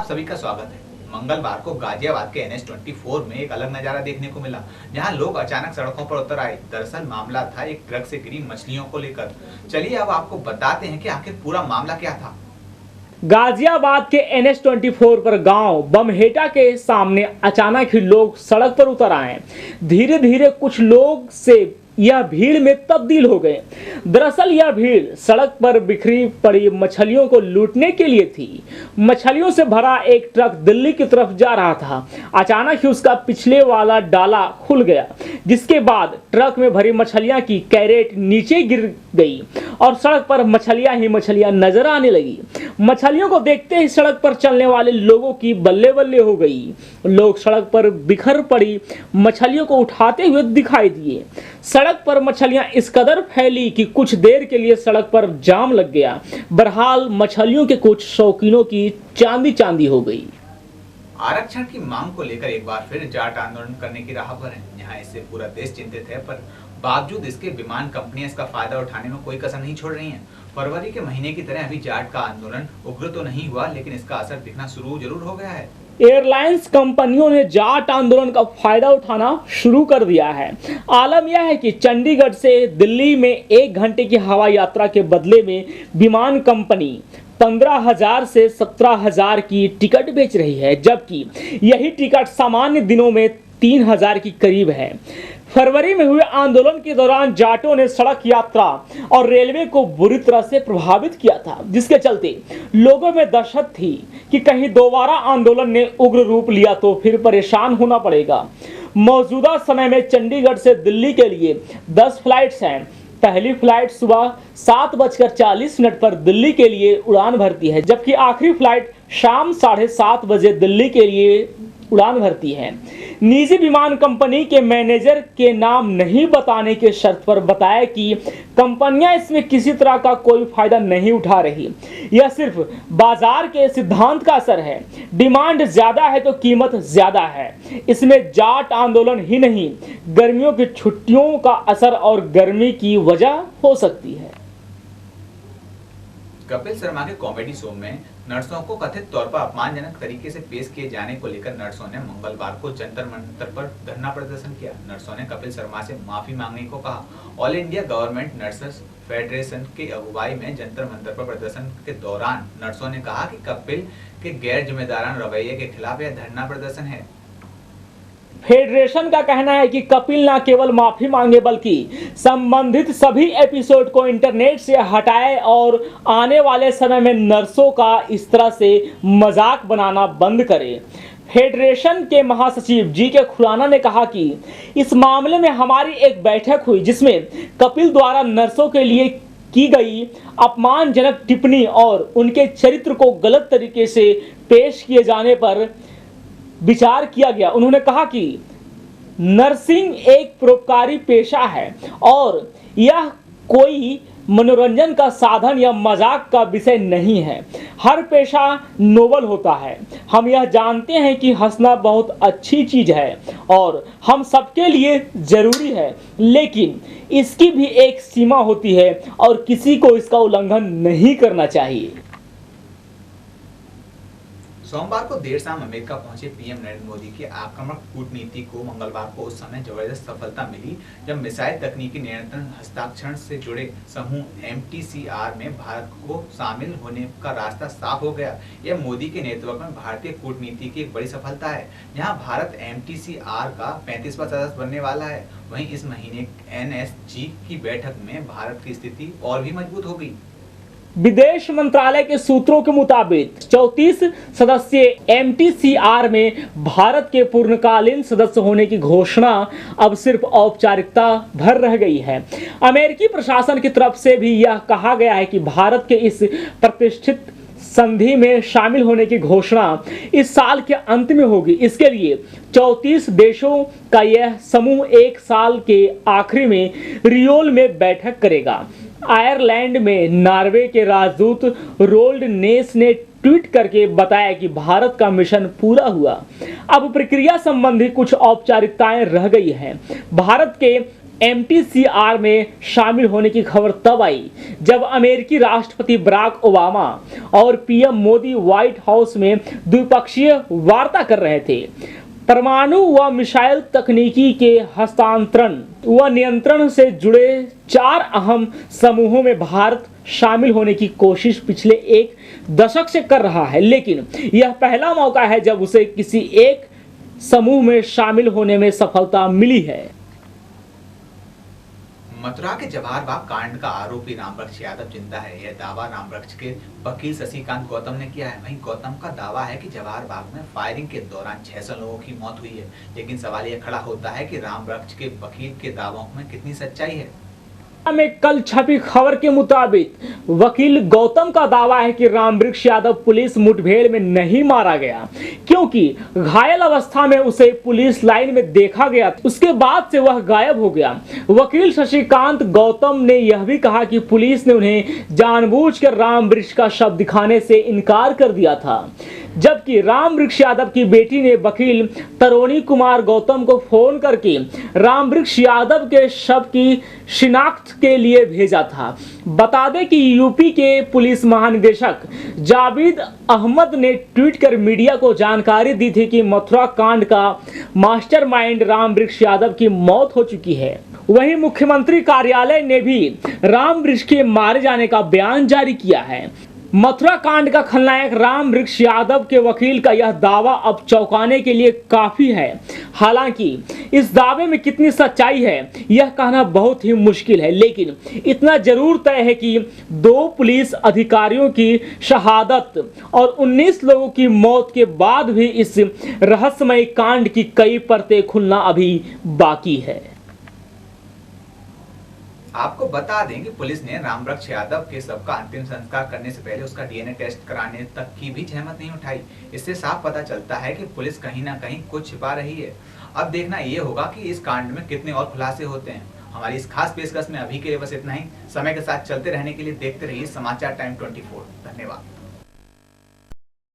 सभी का स्वागत है। मंगलवार को गाजियाबाद के NH-24 में एक अलग नजारा देखने को मिला, जहां लोग अचानक सड़कों पर उतर आए। दरअसल मामला था एक ट्रक से गिरी मछलियों को लेकर। चलिए अब आपको बताते हैं कि आखिर पूरा मामला क्या था। गाजियाबाद के NH-24 पर गांव बमहेटा के सामने अचानक ही लोग सड़क पर उतर आए। धीरे धीरे कुछ लोग से यह भीड़ में तब्दील हो गए। दरअसल यह भीड़ सड़क पर बिखरी पड़ी मछलियों को लूटने के लिए थी। मछलियों से भरा एक ट्रक दिल्ली की तरफ जा रहा था। अचानक ही उसका पिछले वाला डाला खुल गया, जिसके बाद ट्रक में भरी मछलियां की कैरेट नीचे गिर गई और सड़क पर मछलियां ही मछलियां नजर आने लगी। मछलियों को देखते ही सड़क पर चलने वाले लोगों की बल्ले बल्ले हो गई। लोग सड़क पर बिखर पड़ी मछलियों को उठाते हुए दिखाई दिए। सड़क पर मछलियां इस कदर फैली कि कुछ देर के लिए सड़क पर जाम लग गया। बहरहाल मछलियों के कुछ शौकीनों की चांदी चांदी हो गई। आरक्षण की मांग को लेकर एक बार फिर जाट आंदोलन करने की राह पर है। यहाँ इससे पूरा देश चिंतित है, पर बावजूद इसके विमान कंपनियां इसका फायदा उठाने में कोई कसर नहीं छोड़ रही हैं। फरवरी के महीने की तरह अभी जाट का आंदोलन उग्र तो नहीं हुआ, लेकिन इसका असर दिखना शुरू जरूर हो गया है। एयरलाइंस कंपनियों ने जाट आंदोलन का फायदा उठाना शुरू कर दिया है। आलम यह है कि चंडीगढ़ से दिल्ली में 1 घंटे की हवाई यात्रा के बदले में विमान कंपनी 15,000 से 17,000 की टिकट बेच रही है, जबकि यही टिकट सामान्य दिनों में 3,000 के करीब है। फरवरी में हुए आंदोलन के दौरान जाटों ने सड़क यात्रा और रेलवे को बुरी तरह से प्रभावित किया था, जिसके चलते लोगों में दहशत थी कि कहीं दोबारा आंदोलन ने उग्र रूप लिया तो फिर परेशान होना पड़ेगा। मौजूदा समय में चंडीगढ़ से दिल्ली के लिए 10 फ्लाइट्स हैं। पहली फ्लाइट सुबह 7:40 पर दिल्ली के लिए उड़ान भरती है, जबकि आखिरी फ्लाइट शाम 7:30 बजे दिल्ली के लिए उड़ान भरती है। निजी विमान कंपनी के मैनेजर के नाम नहीं बताने के शर्त पर बताया कि कंपनियां इसमें किसी तरह का कोई फायदा नहीं उठा रही। यह सिर्फ बाजार के सिद्धांत का असर है। डिमांड ज्यादा है तो कीमत ज्यादा है। इसमें जाट आंदोलन ही नहीं, गर्मियों की छुट्टियों का असर और गर्मी की वजह हो सकती है। कपिल शर्मा के कॉमेडी शो में नर्सों को कथित तौर पर अपमानजनक तरीके से पेश किए जाने को लेकर नर्सों ने मंगलवार को जंतर मंतर पर धरना प्रदर्शन किया। नर्सों ने कपिल शर्मा से माफी मांगने को कहा। All India government nurses federation के अगुवाई में जंतर मंतर पर प्रदर्शन के दौरान नर्सों ने कहा कि कपिल के गैर जिम्मेदाराना रवैये के खिलाफ यह धरना प्रदर्शन है। फेडरेशन का कहना है कि कपिल न केवल माफी मांगे बल्कि संबंधित सभी एपिसोड को इंटरनेट से हटाए और आने वाले समय में नर्सों का इस तरह से मजाक बनाना बंद करे। फेडरेशन के महासचिव जी.के. खुराना ने कहा कि इस मामले में हमारी एक बैठक हुई, जिसमें कपिल द्वारा नर्सों के लिए की गई अपमानजनक टिप्पणी और उनके चरित्र को गलत तरीके से पेश किए जाने पर विचार किया गया। उन्होंने कहा कि नर्सिंग एक परोपकारी पेशा है और यह कोई मनोरंजन का साधन या मजाक का विषय नहीं है। हर पेशा नोबल होता है। हम यह जानते हैं कि हंसना बहुत अच्छी चीज है और हम सबके लिए जरूरी है, लेकिन इसकी भी एक सीमा होती है और किसी को इसका उल्लंघन नहीं करना चाहिए। सोमवार को देर शाम अमेरिका पहुंचे पीएम नरेंद्र मोदी की आक्रामक कूटनीति को मंगलवार को उस समय जबरदस्त सफलता मिली जब मिसाइल तकनीकी नियंत्रण हस्ताक्षर से जुड़े समूह MTCR में भारत को शामिल होने का रास्ता साफ हो गया। यह मोदी के नेतृत्व में भारतीय कूटनीति की एक बड़ी सफलता है, जहां भारत MTCR का 35वां सदस्य बनने वाला है। वहीं इस महीने NSG की बैठक में भारत की स्थिति और भी मजबूत हो गई। विदेश मंत्रालय के सूत्रों के मुताबिक 34 सदस्यीय MTCR में भारत के पूर्णकालीन सदस्य होने की घोषणा अब सिर्फ औपचारिकता भर रह गई है। अमेरिकी प्रशासन की तरफ से भी यह कहा गया है कि भारत के इस प्रतिष्ठित संधि में शामिल होने की घोषणा इस साल के अंत में होगी। इसके लिए 34 देशों का यह समूह 1 साल के आखिरी में रियोल में बैठक करेगा। आयरलैंड में नॉर्वे के राजदूत रोल्ड नेस ने ट्वीट करके बताया कि भारत का मिशन पूरा हुआ। अब प्रक्रिया संबंधी कुछ औपचारिकताएं रह गई हैं। भारत के MTCR में शामिल होने की खबर तब आई जब अमेरिकी राष्ट्रपति बराक ओबामा और PM मोदी व्हाइट हाउस में द्विपक्षीय वार्ता कर रहे थे। परमाणु व मिसाइल तकनीकी के हस्तांतरण व नियंत्रण से जुड़े 4 अहम समूहों में भारत शामिल होने की कोशिश पिछले 1 दशक से कर रहा है, लेकिन यह पहला मौका है जब उसे किसी एक समूह में शामिल होने में सफलता मिली है। मथुरा के जवाहर बाग कांड का आरोपी रामवृक्ष यादव जिंदा है। यह दावा रामवृक्ष के वकील शशिकांत गौतम ने किया है। वहीं गौतम का दावा है कि जवाहर बाग में फायरिंग के दौरान 600 लोगों की मौत हुई है। लेकिन सवाल यह खड़ा होता है कि रामवृक्ष के वकील के दावों में कितनी सच्चाई है। में कल छपी खबर के मुताबिक वकील गौतम का दावा है कि रामवृक्ष यादव पुलिस मुठभेड़ में नहीं मारा गया, क्योंकि घायल अवस्था में उसे पुलिस लाइन में देखा गया। उसके बाद से वह गायब हो गया। वकील शशिकांत गौतम ने यह भी कहा कि पुलिस ने उन्हें जानबूझकर रामवृक्ष का शव दिखाने से इनकार कर दिया था, जबकि रामवृक्ष यादव की बेटी ने वकील तरोनी कुमार गौतम को फोन करके रामवृक्ष यादव के शव की शिनाख्त के लिए भेजा था। बता दें कि यूपी के पुलिस महानिदेशक जावेद अहमद ने ट्वीट कर मीडिया को जानकारी दी थी कि मथुरा कांड का मास्टरमाइंड रामवृक्ष यादव की मौत हो चुकी है। वहीं मुख्यमंत्री कार्यालय ने भी रामवृक्ष के मारे जाने का बयान जारी किया है। मथुरा कांड का खलनायक रामवृक्ष यादव के वकील का यह दावा अब चौंकाने के लिए काफी है। हालांकि इस दावे में कितनी सच्चाई है यह कहना बहुत ही मुश्किल है, लेकिन इतना जरूर तय है कि 2 पुलिस अधिकारियों की शहादत और 19 लोगों की मौत के बाद भी इस रहस्यमय कांड की कई परतें खुलना अभी बाकी है। आपको बता दें कि पुलिस ने रामवृक्ष यादव के शव का अंतिम संस्कार करने से पहले उसका DNA टेस्ट कराने तक की भी जहमत नहीं उठाई। इससे साफ पता चलता है कि पुलिस कहीं ना कहीं कुछ छिपा रही है। अब देखना ये होगा कि इस कांड में कितने और खुलासे होते हैं। हमारी इस खास पेशकश में अभी के लिए बस इतना ही। समय के साथ चलते रहने के लिए देखते रहिए समाचार टाइम 24। धन्यवाद।